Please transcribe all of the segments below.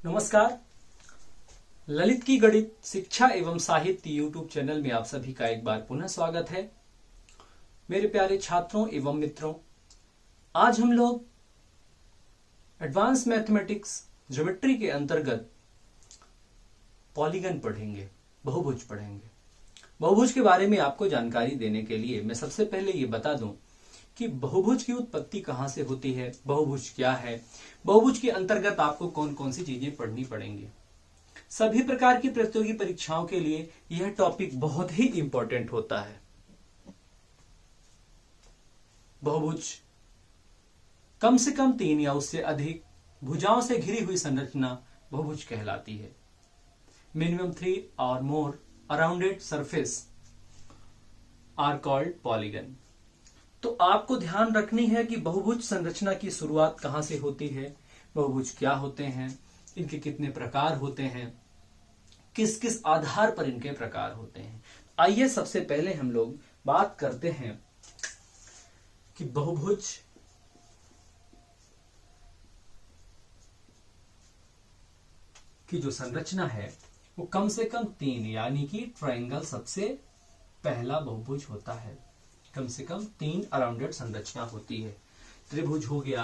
नमस्कार। ललित की गणित शिक्षा एवं साहित्य यूट्यूब चैनल में आप सभी का एक बार पुनः स्वागत है। मेरे प्यारे छात्रों एवं मित्रों, आज हम लोग एडवांस मैथमेटिक्स ज्योमेट्री के अंतर्गत पॉलीगन पढ़ेंगे, बहुभुज पढ़ेंगे। बहुभुज के बारे में आपको जानकारी देने के लिए मैं सबसे पहले ये बता दूं कि बहुभुज की उत्पत्ति कहां से होती है, बहुभुज क्या है, बहुभुज के अंतर्गत आपको कौन कौन सी चीजें पढ़नी पड़ेंगी। सभी प्रकार की प्रतियोगी परीक्षाओं के लिए यह टॉपिक बहुत ही इंपॉर्टेंट होता है। बहुभुज कम से कम 3 या उससे अधिक भुजाओं से घिरी हुई संरचना बहुभुज कहलाती है। मिनिमम 3 और more rounded surface are called polygon. तो आपको ध्यान रखनी है कि बहुभुज संरचना की शुरुआत कहां से होती है, बहुभुज क्या होते हैं, इनके कितने प्रकार होते हैं, किस किस आधार पर इनके प्रकार होते हैं। आइए सबसे पहले हम लोग बात करते हैं कि बहुभुज की जो संरचना है वो कम से कम 3 यानी कि ट्रायंगल सबसे पहला बहुभुज होता है। कम से कम 3 अराउंडेड संरचना होती है। त्रिभुज हो गया,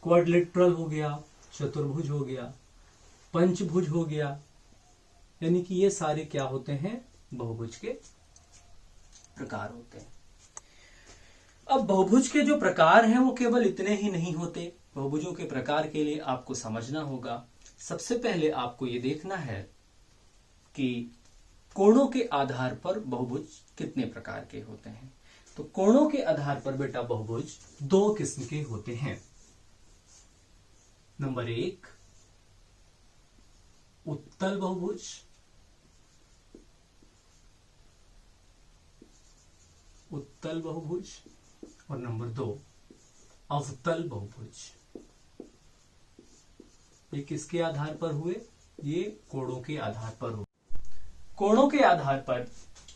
क्वाड्रिलेटरल हो गया, चतुर्भुज हो गया, पंचभुज हो गया, यानी कि ये सारे क्या होते हैं, बहुभुज के प्रकार होते हैं। अब बहुभुज के जो प्रकार हैं वो केवल इतने ही नहीं होते। बहुभुजों के प्रकार के लिए आपको समझना होगा, सबसे पहले आपको ये देखना है कि कोणों के आधार पर बहुभुज कितने प्रकार के होते हैं। तो कोणों के आधार पर बेटा बहुभुज 2 किस्म के होते हैं। नंबर 1 उत्तल बहुभुज, उत्तल बहुभुज, और नंबर 2 अवतल बहुभुज। ये किसके आधार पर हुए? ये कोणों के आधार पर हुए। कोणों के आधार पर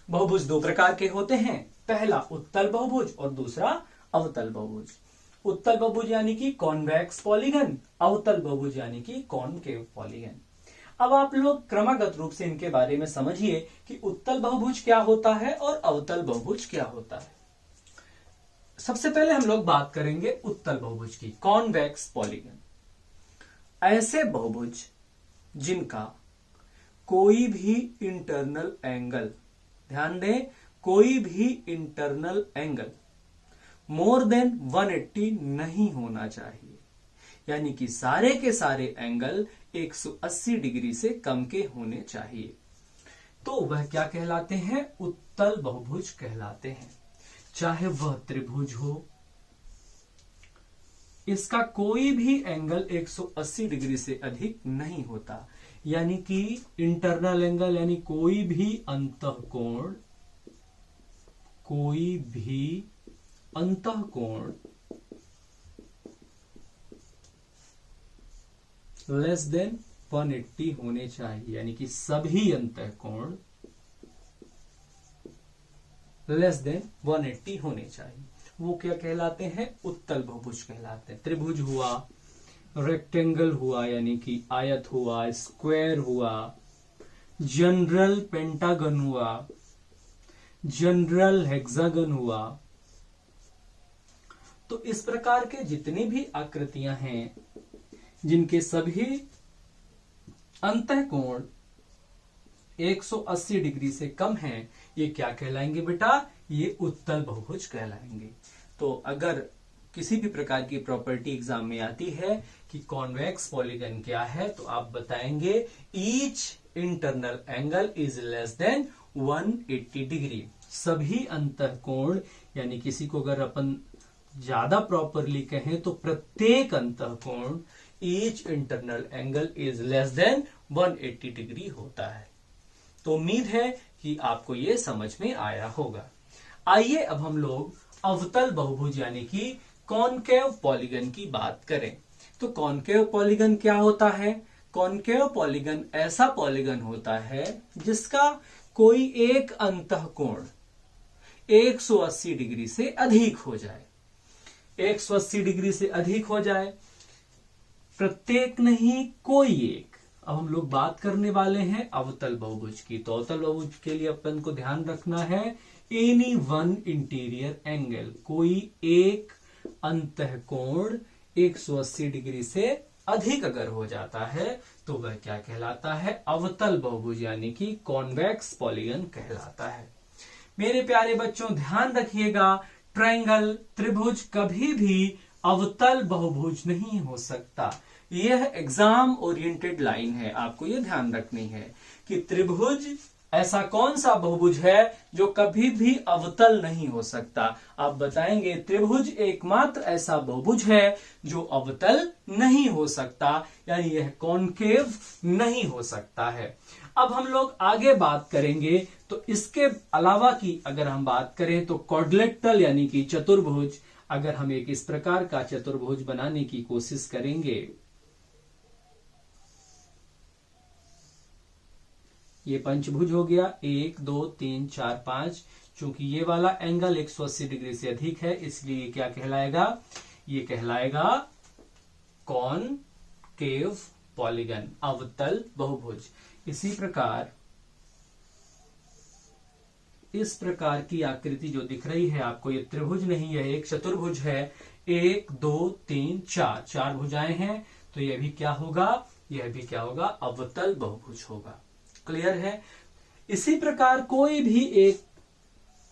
बहुभुज 2 प्रकार के होते हैं। पहला उत्तल बहुभुज और दूसरा अवतल बहुभुज। उत्तल बहुभुज यानी कि कॉन्वेक्स पॉलीगन, अवतल बहुभुज यानी कि कॉनकेव पॉलीगन। अब आप लोग क्रमागत रूप से इनके बारे में समझिए कि उत्तल बहुभुज क्या होता है और अवतल बहुभुज क्या होता है। सबसे पहले हम लोग बात करेंगे उत्तल बहुभुज की, कॉन्वेक्स पॉलीगन। ऐसे बहुभुज जिनका कोई भी इंटरनल एंगल, ध्यान दें, कोई भी इंटरनल एंगल मोर देन 180 नहीं होना चाहिए, यानी कि सारे के सारे एंगल 180 डिग्री से कम के होने चाहिए, तो वह क्या कहलाते हैं? उत्तल बहुभुज कहलाते हैं। चाहे वह त्रिभुज हो, इसका कोई भी एंगल 180 डिग्री से अधिक नहीं होता, यानी कि इंटरनल एंगल यानी कोई भी अंतःकोण, कोई भी अंतःकोण लेस देन 180 होने चाहिए, यानी कि सभी अंतःकोण लेस देन 180 होने चाहिए। वो क्या कहलाते हैं? उत्तल बहुभुज कहलाते हैं। त्रिभुज हुआ, रेक्टेंगल हुआ यानी कि आयत हुआ, स्क्वायर हुआ, जनरल पेंटागन हुआ, जनरल हेक्सागन हुआ, तो इस प्रकार के जितनी भी आकृतियां हैं जिनके सभी अंतःकोण 180 डिग्री से कम हैं, ये क्या कहलाएंगे बेटा? ये उत्तल बहुभुज कहलाएंगे। तो अगर किसी भी प्रकार की प्रॉपर्टी एग्जाम में आती है कि कॉन्वेक्स पॉलीगन क्या है, तो आप बताएंगे each internal angle is less than 180 degree. सभी अंतःकोण, यानी किसी को अगर अपन ज्यादा प्रॉपरली कहें तो प्रत्येक अंतःकोण each internal angle is less than 180 degree होता है। तो उम्मीद है कि आपको ये समझ में आया होगा। आइए अब हम लोग अवतल बहुभुज यानी कि कॉनकेव पॉलीगन की बात करें। तो कॉनकेव पॉलीगन क्या होता है? कॉनकेव पॉलीगन ऐसा पॉलीगन होता है जिसका कोई एक अंतःकोण 180 डिग्री से अधिक हो जाए। 180 डिग्री से अधिक हो जाए, प्रत्येक नहीं कोई एक, अब हम लोग बात करने वाले हैं अवतल बहुभुज की। तो अवतल बहुभुज के लिए अपन को ध्यान रखना है एनी वन इंटीरियर एंगल, कोई एक अंतःकोण 180 डिग्री से अधिक अगर हो जाता है तो वह क्या कहलाता है, अवतल बहुभुज यानी कि कॉन्वेक्स पॉलीगन कहलाता है। मेरे प्यारे बच्चों ध्यान रखिएगा, ट्रायंगल त्रिभुज कभी भी अवतल बहुभुज नहीं हो सकता। यह एग्जाम ओरिएंटेड लाइन है, आपको यह ध्यान रखनी है कि त्रिभुज ऐसा कौन सा बहुभुज है जो कभी भी अवतल नहीं हो सकता। आप बताएंगे त्रिभुज एकमात्र ऐसा बहुभुज है जो अवतल नहीं हो सकता, यानी यह कॉनकेव नहीं हो सकता है। अब हम लोग आगे बात करेंगे, तो इसके अलावा की अगर हम बात करें तो क्वाड्रिलेटरल यानी कि चतुर्भुज, अगर हम एक इस प्रकार का चतुर्भुज बनाने की कोशिश करेंगे, ये पंचभुज हो गया, 1 2 3 4 5। चूंकि ये वाला एंगल 180 डिग्री से अधिक है, इसलिए क्या कहलाएगा, ये कहलाएगा कॉनकेव पॉलीगन, अवतल बहुभुज। इसी प्रकार इस प्रकार की आकृति जो दिख रही है आपको, ये त्रिभुज नहीं है, एक चतुर्भुज है। 1 2 3 4, 4 भुजाएं हैं, तो यह भी क्या होगा, यह भी क्या होगा, अवतल बहुभुज होगा। क्लियर है। इसी प्रकार कोई भी एक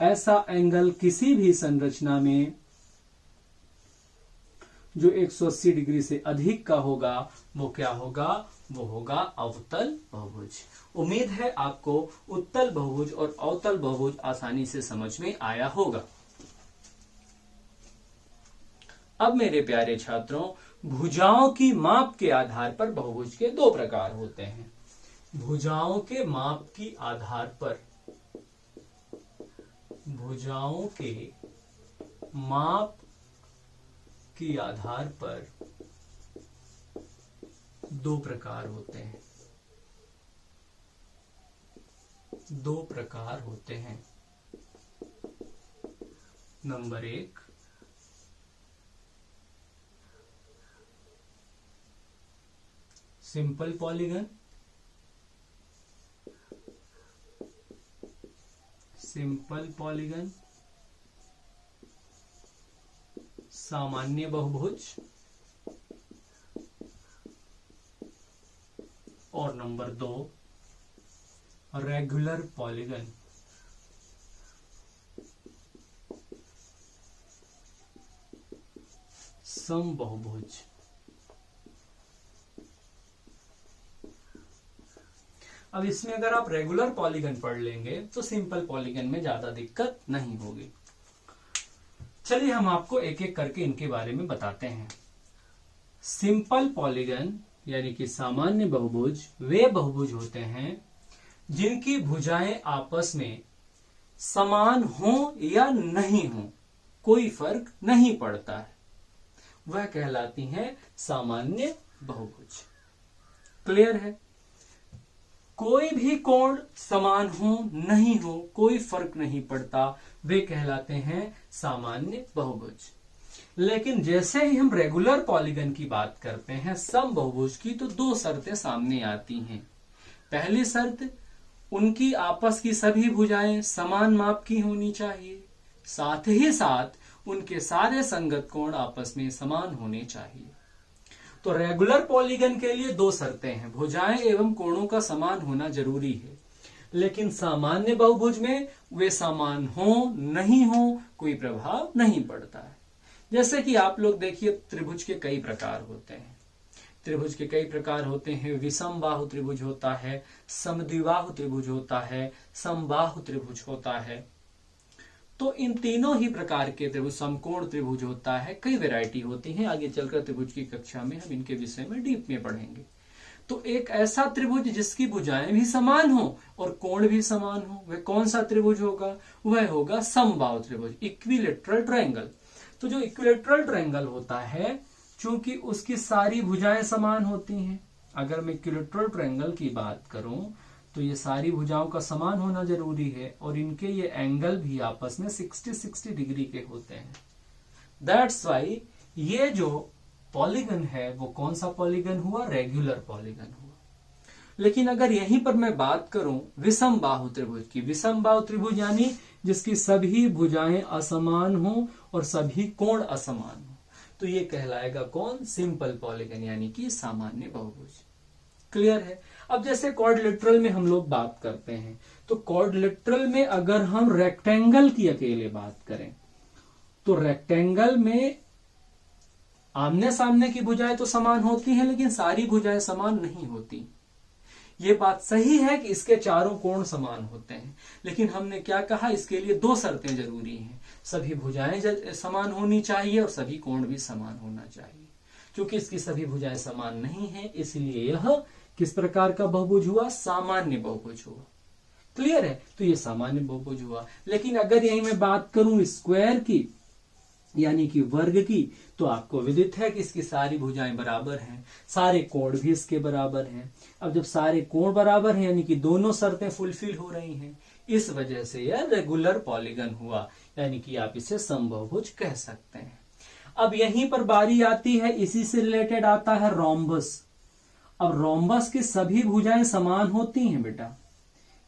ऐसा एंगल किसी भी संरचना में जो 180 डिग्री से अधिक का होगा, वो क्या होगा, वो होगा अवतल बहुभुज। उम्मीद है आपको उत्तल बहुभुज और अवतल बहुभुज आसानी से समझ में आया होगा। अब मेरे प्यारे छात्रों, भुजाओं की माप के आधार पर बहुभुज के दो प्रकार होते हैं। भुजाओं के माप की आधार पर, भुजाओं के माप की आधार पर दो प्रकार होते हैं, दो प्रकार होते हैं। Number 1, simple polygon, simple polygon, सामान्य बहुभुज, और नंबर 2 रेगुलर पॉलीगन। समबहुभुज। अब इसमें अगर आप रेगुलर पॉलीगन पढ़ लेंगे तो सिंपल पॉलीगन में ज्यादा दिक्कत नहीं होगी। चलिए हम आपको एक एक करके इनके बारे में बताते हैं। सिंपल पॉलीगन यानी कि सामान्य बहुभुज वे बहुभुज होते हैं जिनकी भुजाएं आपस में समान हो या नहीं हो, कोई फर्क नहीं पड़ता है, वह कहलाती हैं सामान्य बहुभुज। क्लियर है। कोई भी कोण समान हो नहीं हो, कोई फर्क नहीं पड़ता, वे कहलाते हैं सामान्य बहुभुज। लेकिन जैसे ही हम रेगुलर पॉलीगन की बात करते हैं, सम बहुभुज की, तो दो शर्तें सामने आती हैं। पहली शर्त, उनकी आपस की सभी भुजाएं समान माप की होनी चाहिए, साथ ही साथ उनके सारे संगत कोण आपस में समान होने चाहिए। तो रेगुलर पॉलीगन के लिए दो शर्तें हैं, भुजाएं एवं कोणों का समान होना जरूरी है। लेकिन सामान्य बहुभुज में वे समान हो नहीं हो कोई प्रभाव नहीं पड़ता है। जैसे कि आप लोग देखिए, त्रिभुज के कई प्रकार होते हैं। त्रिभुज के कई प्रकार होते हैं। विषम बाहु त्रिभुज होता है, समद्विबाहु त्रिभुज होता है, समबाहु त्रिभुज होता है। तो इन तीनों ही प्रकार के त्रिभुज, समकोण त्रिभुज होता है, कई वैरायटी होती हैं। आगे चलकर त्रिभुज की कक्षा में हम इनके विषय में डीप में पढ़ेंगे। तो एक ऐसा त्रिभुज जिसकी भुजाएं भी समान हो और कोण भी समान हो, वह कौन सा त्रिभुज होगा? वह होगा समबाहु त्रिभुज, इक्विलेटरल ट्रायंगल। तो जो इक्विलेटरल ट्रायंगल होता है, चूंकि उसकी सारी भुजाएं समान होती हैं, अगर मैं इक्विलेटरल ट्रायंगल की बात करूं तो ये सारी भुजाओं का समान होना जरूरी है और इनके ये एंगल भी आपस में 60-60 डिग्री के होते हैं। दैट्स वाई ये जो पॉलीगन है वो कौन सा पॉलीगन हुआ? रेगुलर पॉलीगन हुआ। लेकिन अगर यहीं पर मैं बात करूं विषम बाहु त्रिभुज की, विषम बाहु त्रिभुज यानी जिसकी सभी भुजाएं असमान हो और सभी कोण असमान हो, तो ये कहलाएगा कौन? सिंपल पॉलीगन यानी कि सामान्य बहुभुज। क्लियर है? अब जैसे क्वाड्रिलेटरल में हम लोग बात करते हैं, तो क्वाड्रिलेटरल में अगर हम रेक्टेंगल की अकेले बात करें तो रेक्टेंगल में आमने सामने की भुजाएं तो समान होती हैं, लेकिन सारी भुजाएं समान नहीं होती। ये बात सही है कि इसके चारों कोण समान होते हैं, लेकिन हमने क्या कहा, इसके लिए दो शर्तें जरूरी हैं। सभी भुजाएं समान होनी चाहिए और सभी कोण भी समान होना चाहिए। क्योंकि इसकी सभी भुजाएं समान नहीं है, इसलिए यह किस प्रकार का बहुभुज हुआ? सामान्य बहुभुज हुआ। क्लियर है? तो ये सामान्य बहुभुज हुआ। लेकिन अगर यही मैं बात करूं स्क्वायर की यानी कि वर्ग की, तो आपको विदित है कि इसकी सारी भुजाएं बराबर हैं, सारे कोण भी इसके बराबर हैं। अब जब सारे कोण बराबर हैं यानी कि दोनों शर्तें फुलफिल हो रही हैं, इस वजह से यह रेगुलर पॉलीगन हुआ, यानी कि आप इसे समबाहुभुज कह सकते हैं। अब यहीं पर बारी आती है, इसी से रिलेटेड आता है रोम्बस। अब रोम्बस की सभी भुजाएं समान होती हैं बेटा,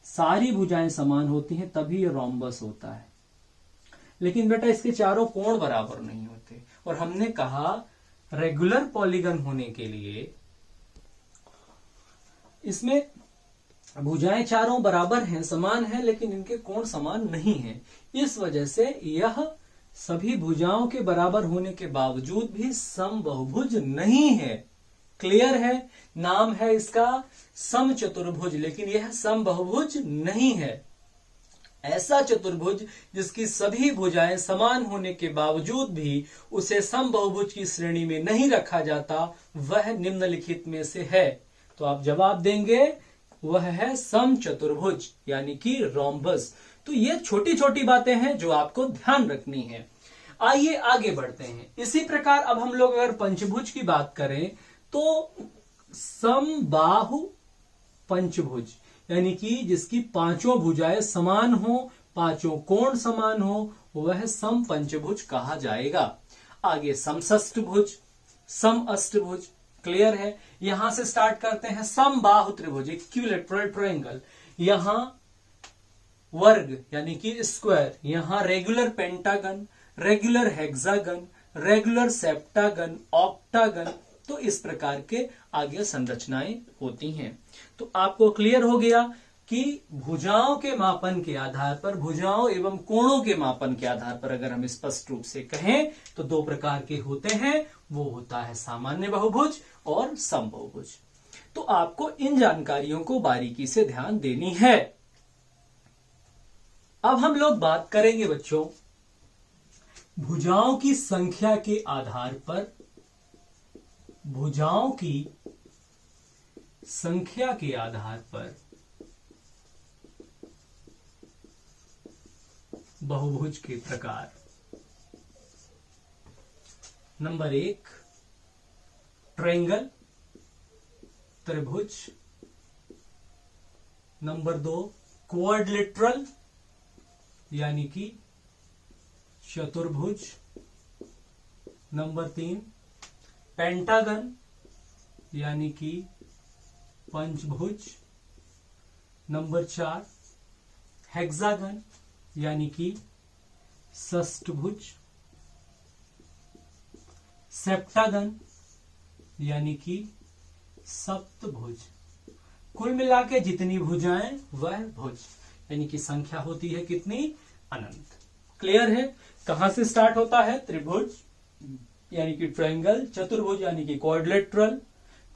सारी भुजाएं समान होती हैं तभी ये रोम्बस होता है। लेकिन बेटा इसके चारों कोण बराबर नहीं होते, और हमने कहा रेगुलर पॉलीगन होने के लिए इसमें भुजाएं चारों बराबर हैं, समान हैं, लेकिन इनके कोण समान नहीं हैं। इस वजह से यह सभी भुजाओं के बराबर होने के बावजूद भी समबाहुभुज नहीं है। क्लियर है? नाम है इसका समचतुर्भुज, लेकिन यह समबाहुभुज नहीं है। ऐसा चतुर्भुज जिसकी सभी भुजाएं समान होने के बावजूद भी उसे समबाहुभुज की श्रेणी में नहीं रखा जाता, वह निम्नलिखित में से है। तो आप जवाब देंगे वह है समचतुर्भुज यानी कि रोम्बस। तो ये छोटी छोटी बातें हैं जो आपको ध्यान रखनी है। आइए आगे बढ़ते हैं। इसी प्रकार अब हम लोग अगर पंचभुज की बात करें तो समबाहु पंचभुज यानी कि जिसकी पांचों भुजाएं समान हो, पांचों कोण समान हो, वह सम पंचभुज कहा जाएगा। आगे समषष्ठभुज, सम अष्टभुज। क्लियर है? यहां से स्टार्ट करते हैं। समबाहु त्रिभुज इक्विलैटरल ट्रायंगल, यहां वर्ग यानी कि स्क्वायर, यहां regular pentagon, regular hexagon, regular septagon, octagon. तो इस प्रकार के आगे संरचनाएं होती हैं। तो आपको क्लियर हो गया कि भुजाओं के मापन के आधार पर, भुजाओं एवं कोणों के मापन के आधार पर अगर हम स्पष्ट रूप से कहें तो दो प्रकार के होते हैं। वो होता है सामान्य बहुभुज और समबाहुभुज। तो आपको इन जानकारियों को बारीकी से ध्यान देनी है। अब हम लोग बात करेंगे बच्चों भुजाओं की संख्या के आधार पर, भुजाओं की संख्या के आधार पर बहुभुज के प्रकार। नंबर 1 ट्रायंगल त्रिभुज। नंबर 2 क्वाड्रिलेटरल यानी कि चतुर्भुज। नंबर 3 पेंटागन यानी कि पंचभुज। नंबर 4 हेक्सागन यानी कि षष्ठभुज। सेप्टागन यानी कि सप्तभुज। कुल मिला के जितनी भुजाएं वह भुज, यानी कि संख्या होती है कितनी? अनंत। क्लियर है? कहां से स्टार्ट होता है? त्रिभुज यानी कि ट्रायंगल, चतुर्भुज यानी कि क्वाड्रिलेटरल,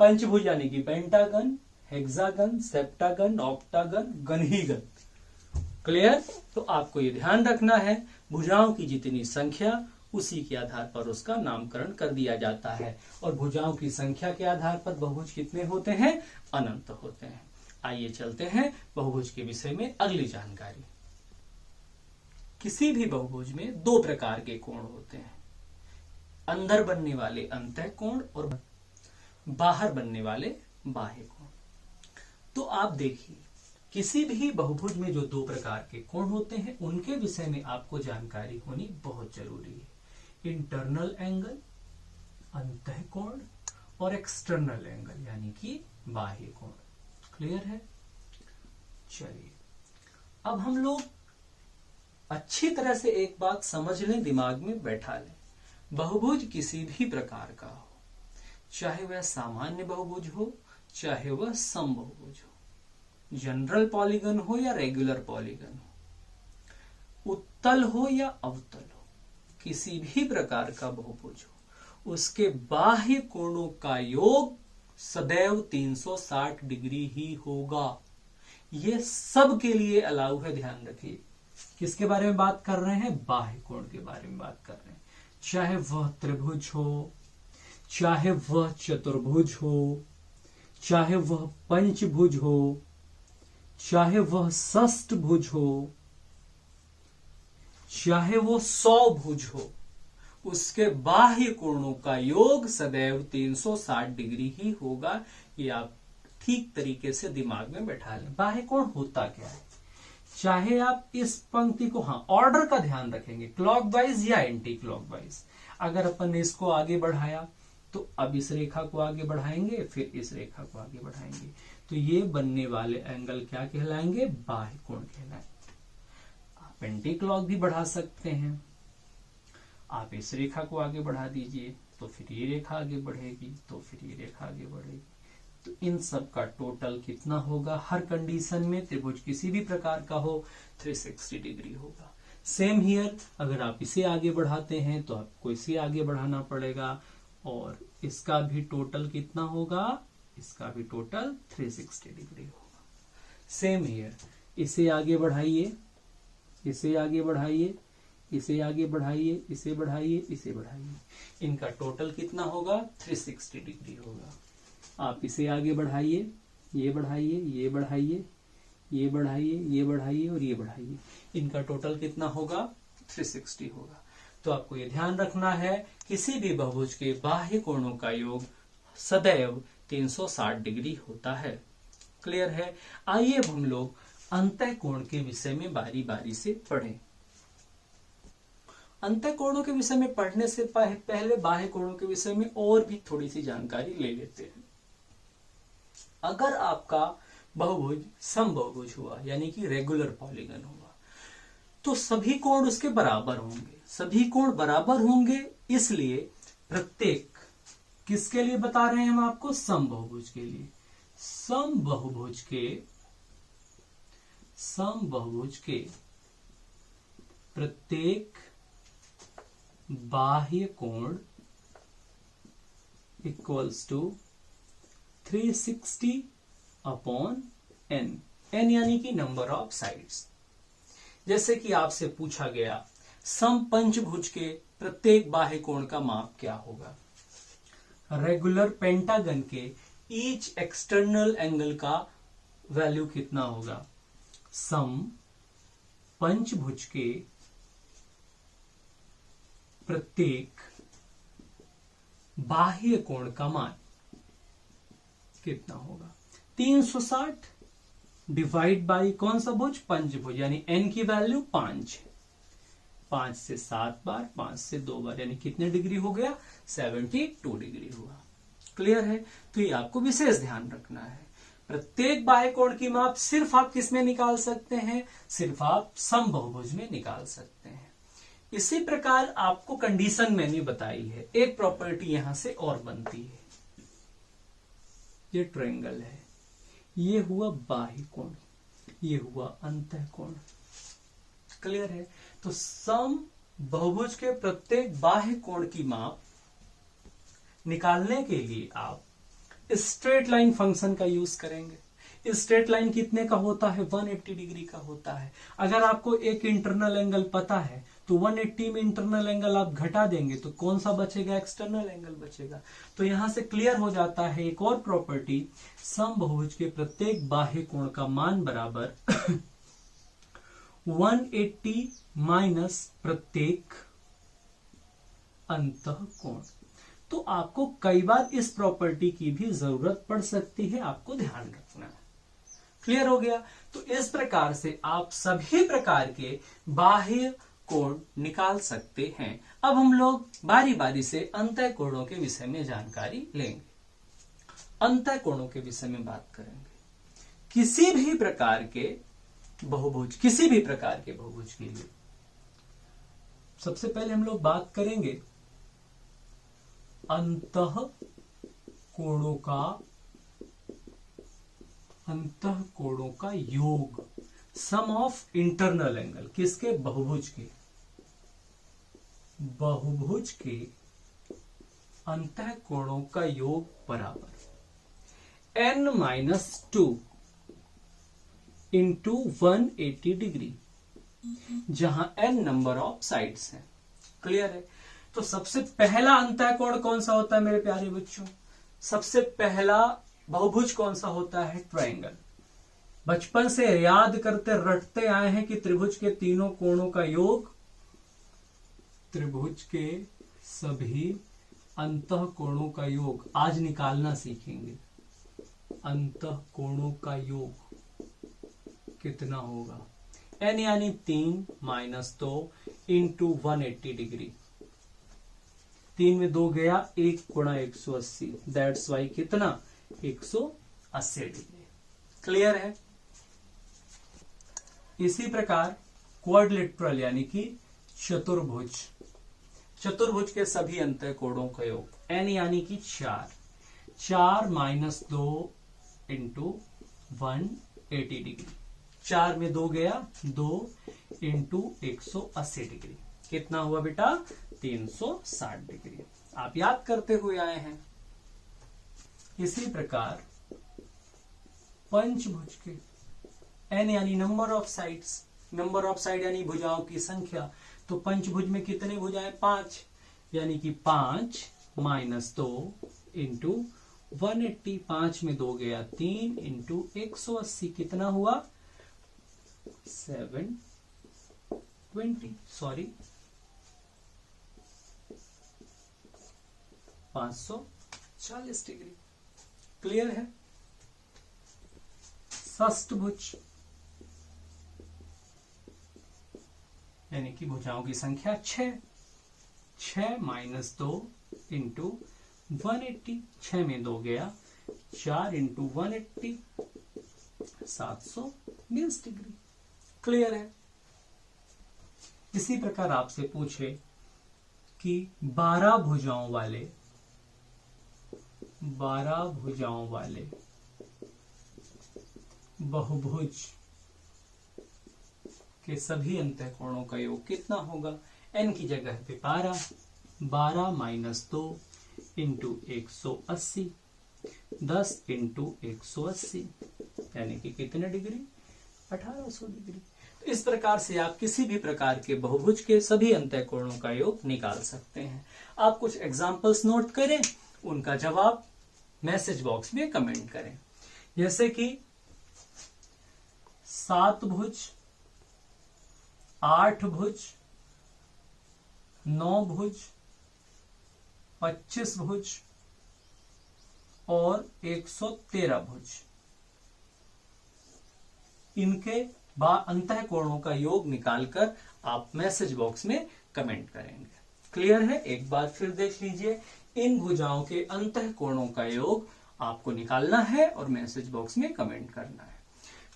पंचभुज यानी कि पेंटागन, हेक्सागन, सेप्टागन, ऑक्टागन, गणहीगन। क्लियर? तो आपको ये ध्यान रखना है भुजाओं की जितनी संख्या उसी के आधार पर उसका नामकरण कर दिया जाता है, और भुजाओं की संख्या के आधार पर बहुभुज कितने होते हैं? अनंत होते हैं। आइए चलते हैं बहुभुज के विषय में अगली जानकारी। किसी भी बहुभुज में दो प्रकार के कोण होते हैं, अंदर बनने वाले अंतः कोण और बाहर बनने वाले बाह्य कोण। तो आप देखिए किसी भी बहुभुज में जो दो प्रकार के कोण होते हैं उनके विषय में आपको जानकारी होनी बहुत जरूरी है। इंटरनल एंगल अंतः कोण और एक्सटर्नल एंगल यानी कि बाह्य कोण। क्लियर है? चलिए अब हम लोग अच्छी तरह से एक बात समझ लें, दिमाग में बैठा लें। बहुभुज किसी भी प्रकार का हो, चाहे वह सामान्य बहुभुज हो, चाहे वह समबहुभुज हो, जनरल पॉलीगन हो या रेगुलर पॉलीगन हो, उत्तल हो या अवतल हो, किसी भी प्रकार का बहुभुज हो, उसके बाह्य कोणों का योग सदैव 360 डिग्री ही होगा। ये सब के लिए अलाउ है, ध्यान रखिए। किसके बारे में बात कर रहे हैं? बाह्य कोण के बारे में बात कर रहे हैं। चाहे वह त्रिभुज हो, चाहे वह चतुर्भुज हो, चाहे वह पंचभुज हो, चाहे वह षष्ठभुज हो, चाहे वो 100 भुज हो, उसके बाह्य कोणों का योग सदैव 360 डिग्री ही होगा। ये आप ठीक तरीके से दिमाग में बैठा लें। बाह्य कोण होता क्या है? चाहे आप इस पंक्ति को, हाँ ऑर्डर का ध्यान रखेंगे, क्लॉकवाइज या एंटी क्लॉकवाइज। अगर अपन ने इसको आगे बढ़ाया तो अब इस रेखा को आगे बढ़ाएंगे, फिर इस रेखा को आगे बढ़ाएंगे, तो ये बनने वाले एंगल क्या कहलाएंगे? बाह्य कोण कहलाएंगे। आप एंटी क्लॉक भी बढ़ा सकते हैं। आप इस रेखा को आगे बढ़ा दीजिए तो फिर ये रेखा आगे बढ़ेगी, तो फिर ये रेखा आगे बढ़ेगी। तो इन सब का टोटल कितना होगा? हर कंडीशन में त्रिभुज किसी भी प्रकार का हो 360 डिग्री होगा। सेम हियर, अगर आप इसे आगे बढ़ाते हैं तो आपको इसे आगे बढ़ाना पड़ेगा, और इसका भी टोटल कितना होगा? इसका भी टोटल 360 डिग्री होगा। सेम हियर, इसे आगे बढ़ाइए, इसे आगे बढ़ाइए, इसे आगे बढ़ाइए, इसे बढ़ाइए, इसे बढ़ाइए, इनका टोटल कितना होगा? 360 डिग्री होगा। आप इसे आगे बढ़ाइए, ये बढ़ाइए, ये बढ़ाइए, ये बढ़ाइए, ये बढ़ाइए और ये बढ़ाइए, इनका टोटल कितना होगा? 360 होगा। तो आपको ये ध्यान रखना है, किसी भी बहुभुज के बाह्य कोणों का योग सदैव 360 डिग्री होता है। क्लियर है? आइए अब हम लोग अंतःकोण के विषय में बारी बारी से पढ़ें। अंतःकोणों के विषय में पढ़ने से पहले बाह्य कोणों के विषय में और भी थोड़ी सी जानकारी ले लेते हैं। अगर आपका बहुभुज समबहुभुज हुआ, यानी कि रेगुलर पॉलीगन हुआ, तो सभी कोण उसके बराबर होंगे। सभी कोण बराबर होंगे, इसलिए प्रत्येक, किसके लिए बता रहे हैं हम आपको? समबहुभुज के लिए। समबहुभुज के प्रत्येक बाह्य कोण equals to 360 upon n, n यानी कि नंबर ऑफ साइड्स। जैसे कि आपसे पूछा गया समपंचभुज के प्रत्येक बाह्य कोण का माप क्या होगा? रेगुलर पेंटागन के ईच एक्सटर्नल एंगल का वैल्यू कितना होगा? सम पंचभुज के प्रत्येक बाह्य कोण का मान कितना होगा? 360 डिवाइड बाई कौन सा भुज? पंचभुज, यानी n की वैल्यू 5 है। 5 से 7 बार, 5 से 2 बार, यानी कितने डिग्री हो गया? 72 डिग्री हुआ। क्लियर है? तो ये आपको विशेष ध्यान रखना है। प्रत्येक बाह्य कोण की माप सिर्फ आप किसमें निकाल सकते हैं? सिर्फ आप समबहुभुज में निकाल सकते हैं। इसी प्रकार आपको कंडीशन मैंने बताई है, एक प्रॉपर्टी यहां से और बनती है। ये ट्रायंगल है, ये हुआ बाह्य कोण, ये हुआ अंतःकोण। क्लियर है? तो समबहुभुज के प्रत्येक बाह्य कोण की माप निकालने के लिए आप स्ट्रेट लाइन फंक्शन का यूज करेंगे। स्ट्रेट लाइन कितने का होता है? 180 डिग्री का होता है। अगर आपको एक इंटरनल एंगल पता है तो 180 में इंटरनल एंगल आप घटा देंगे तो कौन सा बचेगा? एक्सटर्नल एंगल बचेगा। तो यहां से क्लियर हो जाता है एक और प्रॉपर्टी, समबहुभुज के प्रत्येक बाह्य कोण का मान बराबर 180 माइनस प्रत्येक अंतःकोण। तो आपको कई बार इस प्रॉपर्टी की भी जरूरत पड़ सकती है, आपको ध्यान रखना है। क्लियर हो गया? तो इस प्रकार से आप सभी प्रकार के बाह्य कोण निकाल सकते हैं। अब हम लोग बारी बारी से अंतःकोणों के विषय में जानकारी लेंगे। अंतःकोणों के विषय में बात करेंगे। किसी भी प्रकार के बहुभुज के लिए सबसे पहले हम लोग बात करेंगे अंतःकोणों का योग, सम ऑफ इंटरनल एंगल। किसके? बहुभुज के अंतःकोणों का योग बराबर n-2 इंटू 180 डिग्री, जहां n नंबर ऑफ साइड्स हैं। क्लियर है? तो सबसे पहला अंतःकोण कौन सा होता है मेरे प्यारे बच्चों? सबसे पहला बहुभुज कौन सा होता है? ट्रायंगल। बचपन से याद करते रटते आए हैं कि त्रिभुज के तीनों कोणों का योग, त्रिभुज के सभी अंतःकोणों का योग आज निकालना सीखेंगे। अंतःकोणों का योग कितना होगा? n यानी 3 - 2 इंटू 180 डिग्री। 3 में 2 गया, 1 गुणा 180, दैट्स वाई कितना? 180 डिग्री। क्लियर है? इसी प्रकार क्वाड्रिलेटरल यानी कि चतुर्भुज के सभी अंतःकोणों का योग n यानी कि 4 - 2 इंटू 180 डिग्री। 4 में 2 गया, 2 इंटू 180 डिग्री। कितना हुआ बेटा? 360 डिग्री। आप याद करते हुए आए हैं। इसी प्रकार पंचभुज के n यानी number of sides, number of side यानी भुजाओं की संख्या। तो पंचभुज में कितने भुजाएं? 5, यानी कि 5 - 2 इंटू 180। 5 में 2 गया, 3 इंटू 180। कितना हुआ? 540 डिग्री। क्लियर है? षष्ठभुज यानी कि भुजाओं की संख्या 6 - 2 इंटू 180। 6 में 2 गया, 4 इंटू 180, 720 डिग्री। क्लियर है? इसी प्रकार आपसे पूछे कि 12 भुजाओं वाले बहुभुज के सभी अंतःकोणों का योग कितना होगा? n की जगह पे 12 - 2 इंटू 180, 10 इंटू 180, यानी कि कितने डिग्री? 1800 डिग्री। तो इस प्रकार से आप किसी भी प्रकार के बहुभुज के सभी अंतःकोणों का योग निकाल सकते हैं। आप कुछ एग्जाम्पल्स नोट करें, उनका जवाब मैसेज बॉक्स में कमेंट करें। जैसे कि 7 भुज, 8 भुज, 9 भुज, 25 भुज और 113 भुज, इनके अंतःकोणों का योग निकालकर आप मैसेज बॉक्स में कमेंट करेंगे। क्लियर है? एक बार फिर देख लीजिए। इन भुजाओं के अंतःकोणों का योग आपको निकालना है और मैसेज बॉक्स में कमेंट करना है।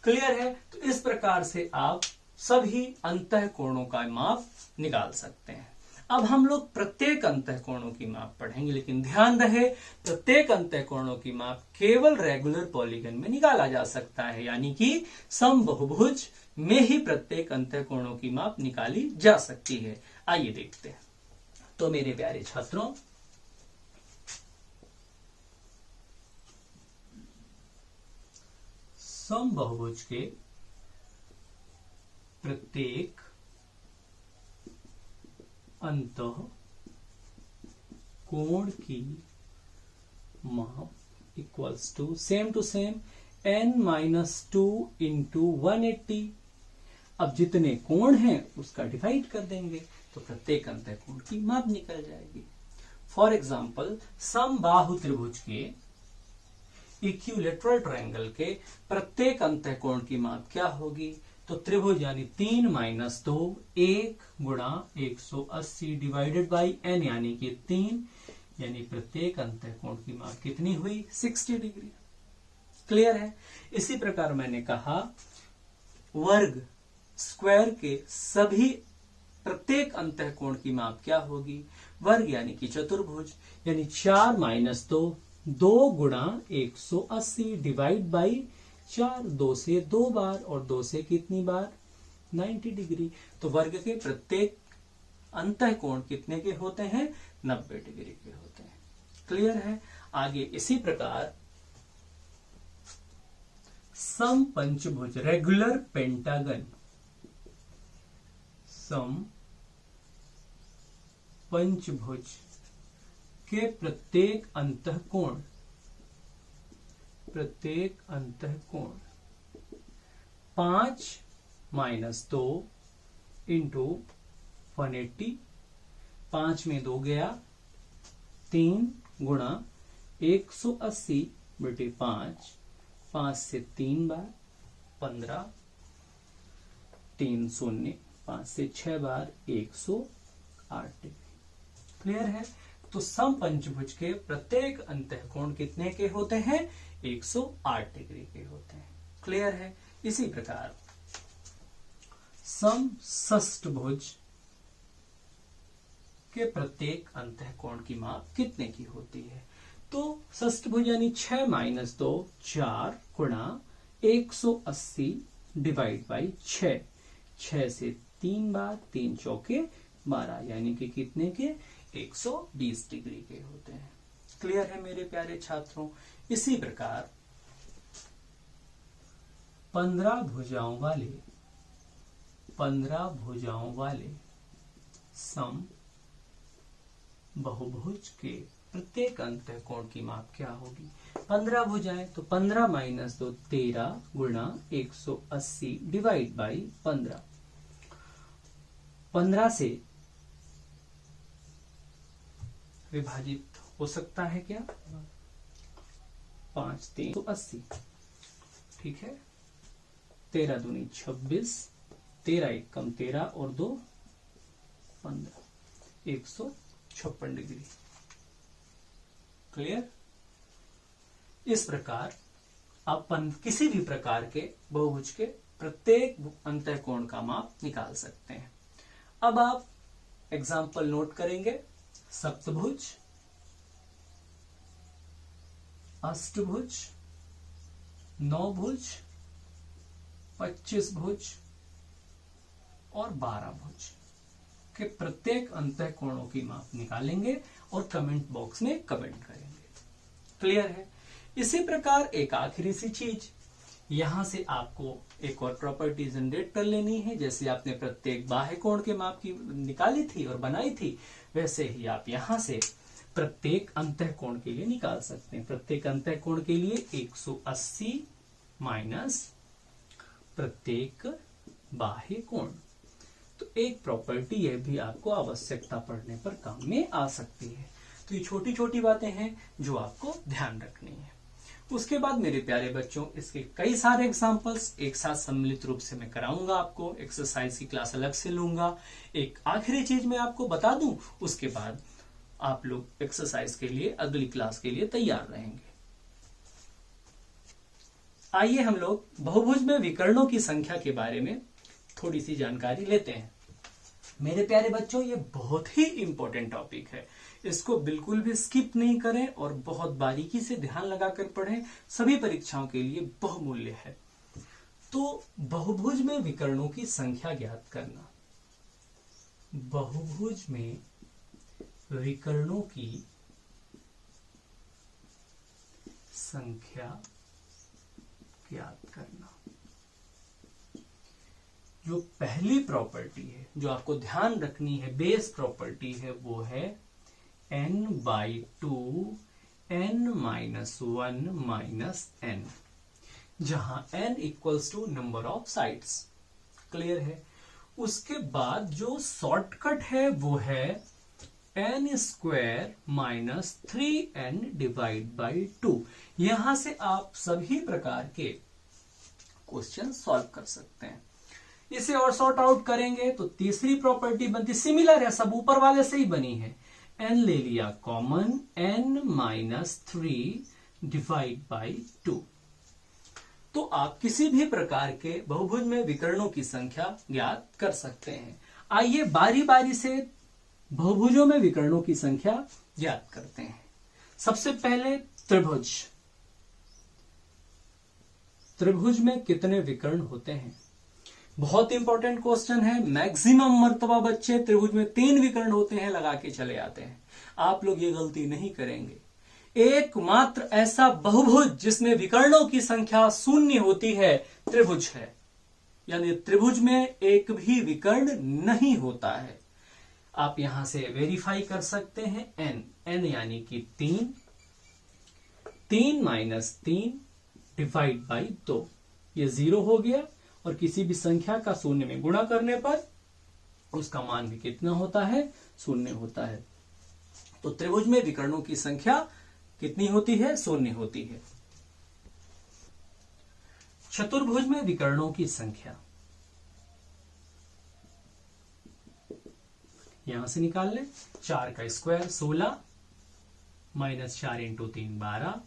क्लियर है? तो इस प्रकार से आप सभी अंतःकोणों का माप निकाल सकते हैं। अब हम लोग प्रत्येक अंतःकोणों की माप पढ़ेंगे, लेकिन ध्यान रहे प्रत्येक अंतःकोणों की माप केवल रेगुलर पॉलीगन में निकाला जा सकता है, यानी कि समबहुभुज में ही प्रत्येक अंतःकोणों की माप निकाली जा सकती है। आइए देखते हैं। तो मेरे प्यारे छात्रों, समबहुभुज के प्रत्येक अंतःकोण की माप equals to same n-2 into 180। अब जितने कोण हैं उसका डिवाइड कर देंगे तो प्रत्येक अंतःकोण की माप निकल जाएगी। फॉर एग्जाम्पल, समबाहु त्रिभुज के इक्विलैटरल ट्रायंगल के प्रत्येक अंतःकोण की माप क्या होगी? तो त्रिभुज यानी 3 - 2 1 गुणा 180 डिवाइडेड बाई n यानी कि 3, यानी प्रत्येक अंतःकोण की माप कितनी हुई? 60 डिग्री। क्लियर है। इसी प्रकार मैंने कहा वर्ग स्क्वायर के सभी प्रत्येक अंतःकोण की माप क्या होगी, वर्ग यानी कि चतुर्भुज, यानी 4 माइनस 2 गुणा 180 डिवाइड बाई 4, 2 से 2 बार और 2 से कितनी बार 90 डिग्री। तो वर्ग के प्रत्येक अंतःकोण कितने के होते हैं, 90 डिग्री के होते हैं। क्लियर है। आगे इसी प्रकार सम पंचभुज रेगुलर पेंटागन, सम पंचभुज के प्रत्येक अंतःकोण 5 माइनस 2 इंटू 180, 5 में 2 गया, 3 गुणा 180 बटे 5, 5 से 3 बार 15, 3 शून्य, 5 से 6 बार 108 डिग्री। क्लियर है। तो सम पंचभुज के प्रत्येक अंतःकोण कितने के होते हैं, 108 डिग्री के होते हैं। क्लियर है। इसी प्रकार सम षष्ठभुज के प्रत्येक अंतःकोण की माप कितने की होती है। तो षष्ठभुज यानी 6 माइनस 2 4 गुणा 180 डिवाइड बाई 6, 6 से 3 बार, 3 चौके 12, यानी कि कितने के 120 डिग्री के होते हैं। क्लियर है मेरे प्यारे छात्रों। इसी प्रकार 15 भुजाओं वाले सम बहुभुज के प्रत्येक अंतःकोण की माप क्या होगी, 15 भुजाएं, तो 15 माइनस 2 13 गुणा 180 डिवाइड बाई 15, 15 से विभाजित हो सकता है क्या, 5 3 तो 80, ठीक है। 13 दूनी 26, 13 एक कम 13 और 2 15, 156 डिग्री। क्लियर। इस प्रकार अपन किसी भी प्रकार के बहुभुज के प्रत्येक अंतःकोण का माप निकाल सकते हैं। अब आप एग्जाम्पल नोट करेंगे। सप्तभुज, अष्टभुज, नौभुज, 25 भुज और 12 भुज के प्रत्येक अंतःकोणों की माप निकालेंगे और कमेंट बॉक्स में कमेंट करेंगे। क्लियर है। इसी प्रकार एक आखिरी सी चीज, यहां से आपको एक और प्रॉपर्टी जनरेट कर लेनी है। जैसे आपने प्रत्येक बाह्य कोण के माप की निकाली थी और बनाई थी, वैसे ही आप यहां से प्रत्येक अंतःकोण के लिए निकाल सकते हैं। प्रत्येक अंतःकोण के लिए 180 माइनस प्रत्येक बाह्य कोण। तो एक प्रॉपर्टी यह भी आपको आवश्यकता पड़ने पर काम में आ सकती है। तो ये छोटी छोटी बातें हैं जो आपको ध्यान रखनी है। उसके बाद मेरे प्यारे बच्चों, इसके कई सारे एग्जांपल्स एक साथ सम्मिलित रूप से मैं कराऊंगा आपको। एक्सरसाइज की क्लास अलग से लूंगा। एक आखिरी चीज मैं आपको बता दूं, उसके बाद आप लोग एक्सरसाइज के लिए अगली क्लास के लिए तैयार रहेंगे। आइए हम लोग बहुभुज में विकर्णों की संख्या के बारे में थोड़ी सी जानकारी लेते हैं। मेरे प्यारे बच्चों, ये बहुत ही इंपॉर्टेंट टॉपिक है। इसको बिल्कुल भी स्किप नहीं करें और बहुत बारीकी से ध्यान लगाकर पढ़ें। सभी परीक्षाओं के लिए बहुमूल्य है। तो बहुभुज में विकर्णों की संख्या ज्ञात करना। बहुभुज में विकर्णों की संख्या ज्ञात करना। जो पहली प्रॉपर्टी है जो आपको ध्यान रखनी है, बेस प्रॉपर्टी है, वो है n/2 n-1 माइनस n, जहां n equals to number of sides. Clear है। उसके बाद जो शॉर्टकट है वो है n² minus 3n divide by 2। यहां से आप सभी प्रकार के क्वेश्चन सॉल्व कर सकते हैं। इसे और सॉर्ट आउट करेंगे तो तीसरी प्रॉपर्टी बनती, सिमिलर है, सब ऊपर वाले से ही बनी है। n ले लिया कॉमन, n-3 डिवाइड बाई 2। तो आप किसी भी प्रकार के बहुभुज में विकर्णों की संख्या ज्ञात कर सकते हैं। आइए बारी बारी से बहुभुजों में विकर्णों की संख्या ज्ञात करते हैं। सबसे पहले त्रिभुज। त्रिभुज में कितने विकर्ण होते हैं? बहुत इंपॉर्टेंट क्वेश्चन है। मैक्सिमम मर्तबा बच्चे त्रिभुज में 3 विकर्ण होते हैं लगा के चले आते हैं। आप लोग ये गलती नहीं करेंगे। एकमात्र ऐसा बहुभुज जिसमें विकर्णों की संख्या 0 होती है त्रिभुज है, यानी त्रिभुज में एक भी विकर्ण नहीं होता है। आप यहां से वेरीफाई कर सकते हैं। n यानी कि 3 माइनस 3 डिवाइड बाई 2, ये 0 हो गया। और किसी भी संख्या का 0 में गुणा करने पर उसका मान भी कितना होता है? 0 होता है। तो त्रिभुज में विकर्णों की संख्या कितनी होती है? 0 होती है। चतुर्भुज में विकर्णों की संख्या यहां से निकाल लें। 4 का square 16 minus 4 into 3 12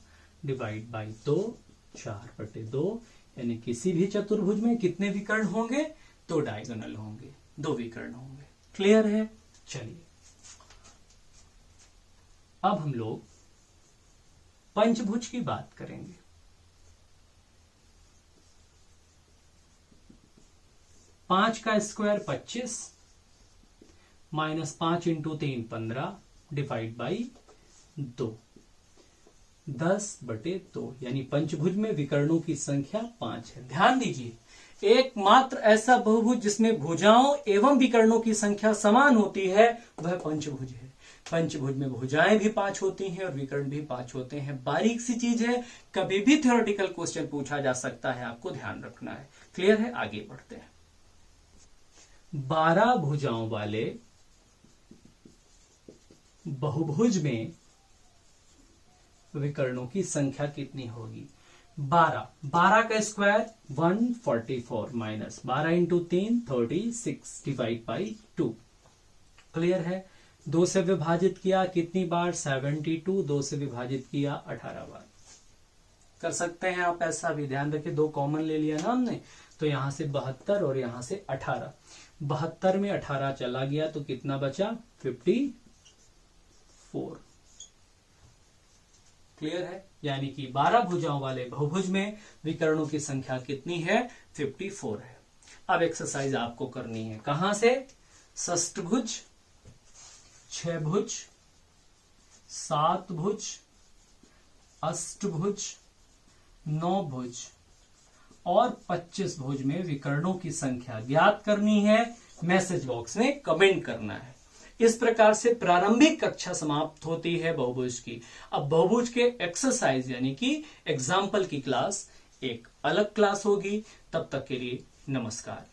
divide by 2 4/2, यानी किसी भी चतुर्भुज में कितने विकर्ण होंगे? 2 डायगोनल होंगे, 2 विकर्ण होंगे। क्लियर है? चलिए अब हम लोग पंचभुज की बात करेंगे। पांच का square 25 minus 5 into 3 15 divide by 2 10/2, यानी पंचभुज में विकर्णों की संख्या 5 है। ध्यान दीजिए, एकमात्र ऐसा बहुभुज जिसमें भुजाओं एवं विकर्णों की संख्या समान होती है वह पंचभुज है। पंचभुज में भुजाएं भी 5 होती हैं और विकर्ण भी 5 होते हैं। बारीक सी चीज है, कभी भी थ्योरेटिकल क्वेश्चन पूछा जा सकता है, आपको ध्यान रखना है। क्लियर है? आगे बढ़ते हैं। 12 भुजाओं वाले बहुभुज में विकर्णों की संख्या कितनी होगी? 12 का square 144 minus 12 into 3 36 divide by 2। Clear है? 2 से विभाजित किया कितनी बार? 72। 2 से विभाजित किया 18 बार। कर सकते हैं आप ऐसा भी। ध्यान रखिए, 2 कॉमन ले लिया ना हमने, तो यहां से 72 और यहां से 18। 72 में 18 चला गया तो कितना बचा? 54। क्लियर है? यानी कि 12 भुजाओं वाले बहुभुज में विकर्णों की संख्या कितनी है? 54 है। अब एक्सरसाइज आपको करनी है। कहां से? षष्ठभुज, 6 भुज, 7 भुज, अष्टभुज, 9 भुज और 25 भुज में विकर्णों की संख्या ज्ञात करनी है। मैसेज बॉक्स में कमेंट करना है। इस प्रकार से प्रारंभिक कक्षा समाप्त होती है बहुभुज की। अब बहुभुज के एक्सरसाइज यानी कि एग्जाम्पल की क्लास एक अलग क्लास होगी। तब तक के लिए नमस्कार।